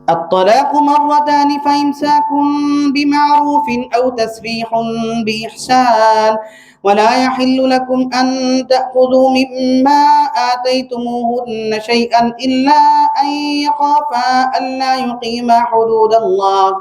الطلاق مرتان فإمساك بمعروف أو تسريح بإحسان. ولا يحل لكم أن تأخذوا مما آتيتموهن شيئا إلا أن يخافا ألا يقيما حدود الله.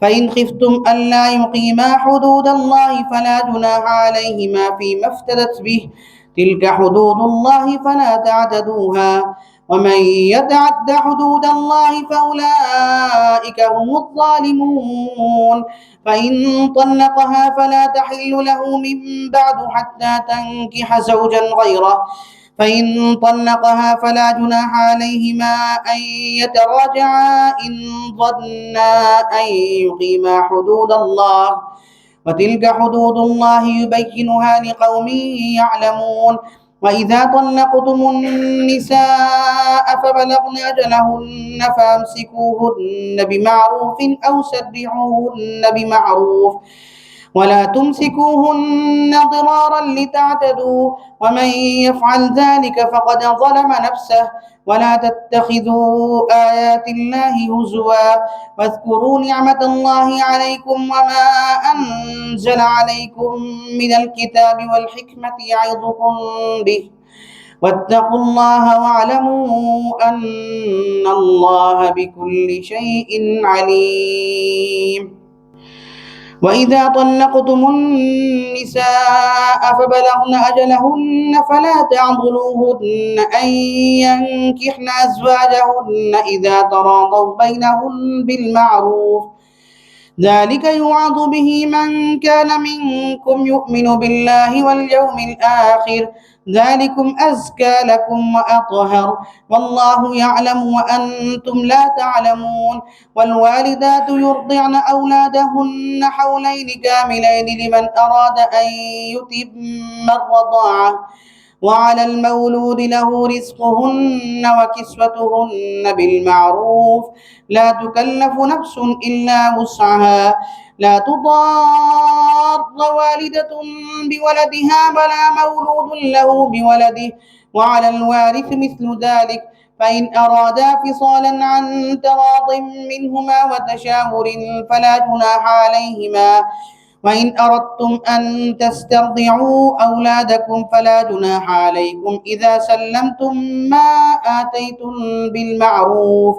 فإن خفتم ألا يقيما حدود الله فلا جناح عليهما فيما افتدت به. تلك حدود الله فلا تعتدوها. ومن يتعد حدود الله فأولئك هم الظالمون. فإن طلقها فلا تحل له من بعد حتى تنكح زوجا غيره. فإن طلقها فلا جناح عليهما أن يتراجعا إن ظنا أن يقيما حدود الله. وتلك حدود الله يبينها لقوم يعلمون. وإذا طلقتم النساء فبلغن أجلهن فأمسكوهن بمعروف أو سرحوهن بمعروف ولا تمسكوهن ضرارا لتعتدوا. ومن يفعل ذلك فقد ظلم نفسه. ولا تتخذوا آيات الله هزوا واذكروا نعمة الله عليكم وما أنزل عليكم من الكتاب والحكمة يعظكم به. واتقوا الله واعلموا أن الله بكل شيء عليم. وإذا طلقتم النساء فبلغن أجلهن فلا تعضلوهن أن ينكحن أزواجهن إذا تراضوا بينهم بالمعروف. ذلك يوعظ به من كان منكم يؤمن بالله واليوم الآخر. ذلكم أزكى لكم وأطهر والله يعلم وأنتم لا تعلمون. والوالدات يرضعن أولادهن حولين كاملين لمن أراد أن يتم الرضاعة. وعلى المولود له رزقهن وكسوتهن بالمعروف. لا تكلف نفس إلا وسعها. لا تضار والدة بولدها ولا مولود له بولده. وعلى الوارث مثل ذلك. فإن أرادا فصالا عن تراض منهما وتشاور فلا جناح عليهما. وإن أردتم أن تسترضعوا أولادكم فلا جناح عليكم إذا سلمتم ما آتيتم بالمعروف.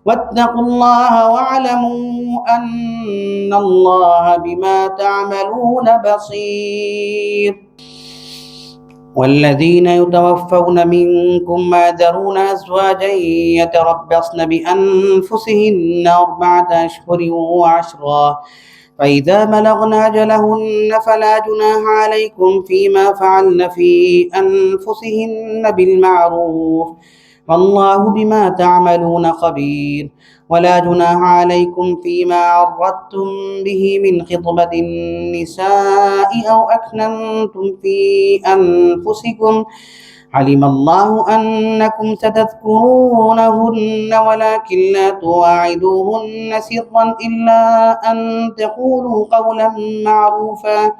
واتقوا الله واعلموا أن الله بما تعملون بصير. والذين يتوفون منكم ويذرون أزواجا يتربصن بأنفسهن 4 أشهر وعشرا. فإذا بلغن أجلهن فلا جناح عليكم فيما فعلن في أنفسهن بالمعروف. والله بما تعملون خبير. ولا جناح عليكم فيما عرضتم به من خطبة النساء أو أكننتم في أنفسكم. علم الله أنكم ستذكرونهن ولكن لا تواعدوهن سرا إلا أن تقولوا قولا معروفا.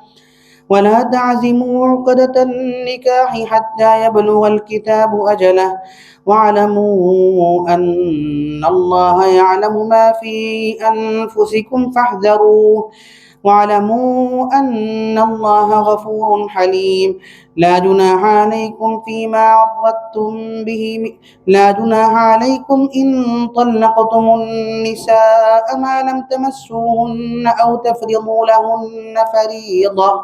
ولا تعزموا عقدة النكاح حتى يبلغ الكتاب أجله. واعلموا أن الله يعلم ما في أنفسكم فاحذروه. واعلموا أن الله غفور حليم. لا جناح عليكم فيما عرضتم به. لا جناح عليكم إن طلقتم النساء ما لم تمسوهن أو تفرضوا لهن فريضة.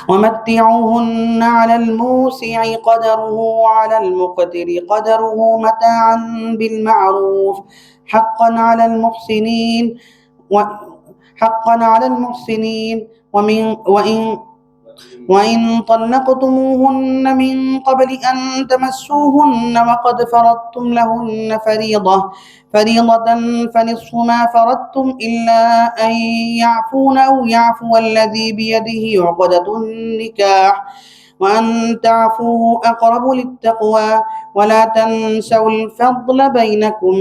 ومتعوهن على الموسع قدره وعلى المقتر قدره متاعا بالمعروف. حقا على المحسنين وإن طلقتموهن من قبل أن تمسوهن وقد فرضتم لهن فريضة فنصف ما فرضتم إلا أن يعفون أو يعفو الذي بيده عقدة النكاح وأن تعفوا أقرب للتقوى. ولا تنسوا الفضل بينكم.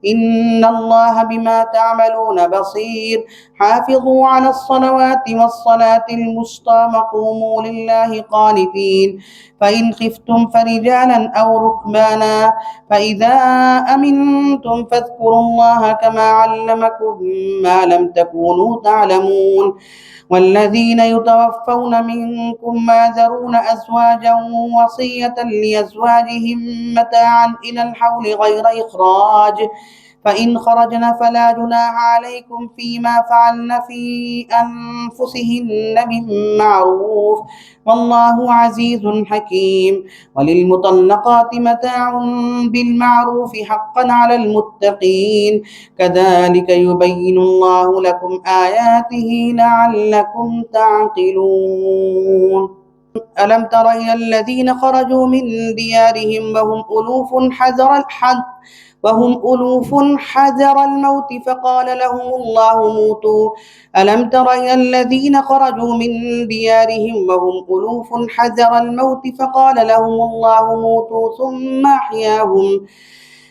إن الله بما تعملون بصير. حافظوا على الصلوات والصلاة الوسطى وقوموا لله قانتين. فإن خفتم فرجالا أو ركبانا فإذا أمنتم فاذكروا الله كما علمكم ما لم تكونوا تعلمون. والذين يتوفون منكم ويذرون أزواجا وصية لأزواجهم متاعا إلى الحول غير إخراج، فإن خرجن فلا جناح عليكم فيما فعلن في أنفسهن من معروف، والله عزيز حكيم. وللمطلقات متاع بالمعروف حقا على المتقين، كذلك يبين الله لكم آياته لعلكم تعقلون. ألم تر إلى الذين خرجوا من ديارهم وهم ألوف حذر الموت فقال لهم الله موتوا. ألم تر إلى الذين خرجوا من ديارهم وهم ألوف حذر الموت فقال لهم الله موتوا ثم أحياهم.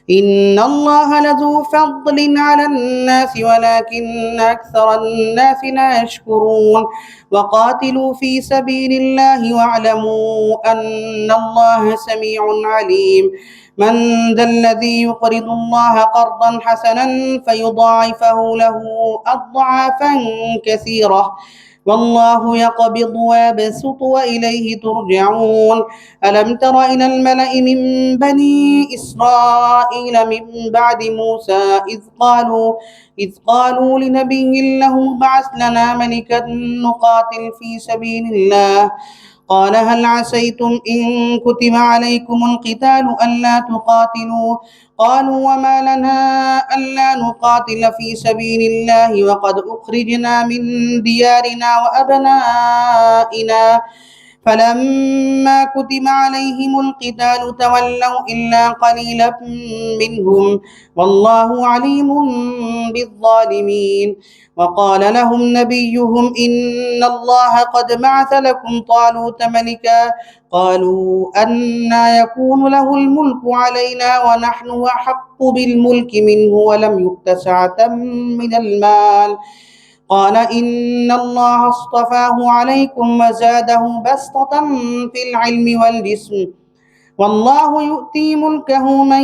إن الله لذو فضل على الناس ولكن أكثر الناس لا يشكرون. وقاتلوا في سبيل الله واعلموا أن الله سميع عليم. من ذا الذي يقرض الله قرضا حسنا فيضاعفه له أضعافا كثيرة، والله يقبض ويبسط وإليه ترجعون. ألم تر إلى الملأ من بني إسرائيل من بعد موسى إذ قالوا لنبي له ابعث لنا ملكا نقاتل في سبيل الله، قال هل عسيتم إن كتب عليكم القتال ألا تقاتلوا؟ قالوا وما لنا ألا نقاتل في سبيل الله وقد أخرجنا من ديارنا وأبنائنا، فلما كتب عليهم القتال تولوا إلا قليلا منهم، والله عليم بالظالمين. وقال لهم نبيهم إن الله قد بعث لكم طالوت ملكا، قالوا أنى يكون له الملك علينا ونحن أحق بالملك منه ولم يؤت سعة من المال، قال إن الله اصطفاه عليكم وزاده بسطة في العلم والجسم، والله يؤتي ملكه من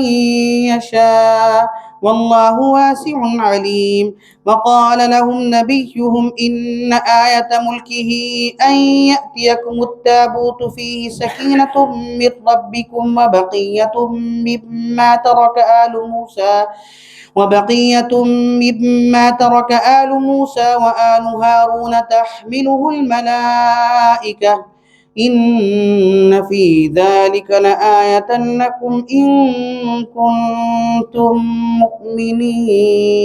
يشاء والله واسع عليم. وقال لهم نبيهم إن آية ملكه أن يأتيكم التابوت فيه سكينة من ربكم وبقية مما ترك آل موسى وآل هارون تحمله الملائكة، إن في ذلك لآية لكم إن كنتم مؤمنين.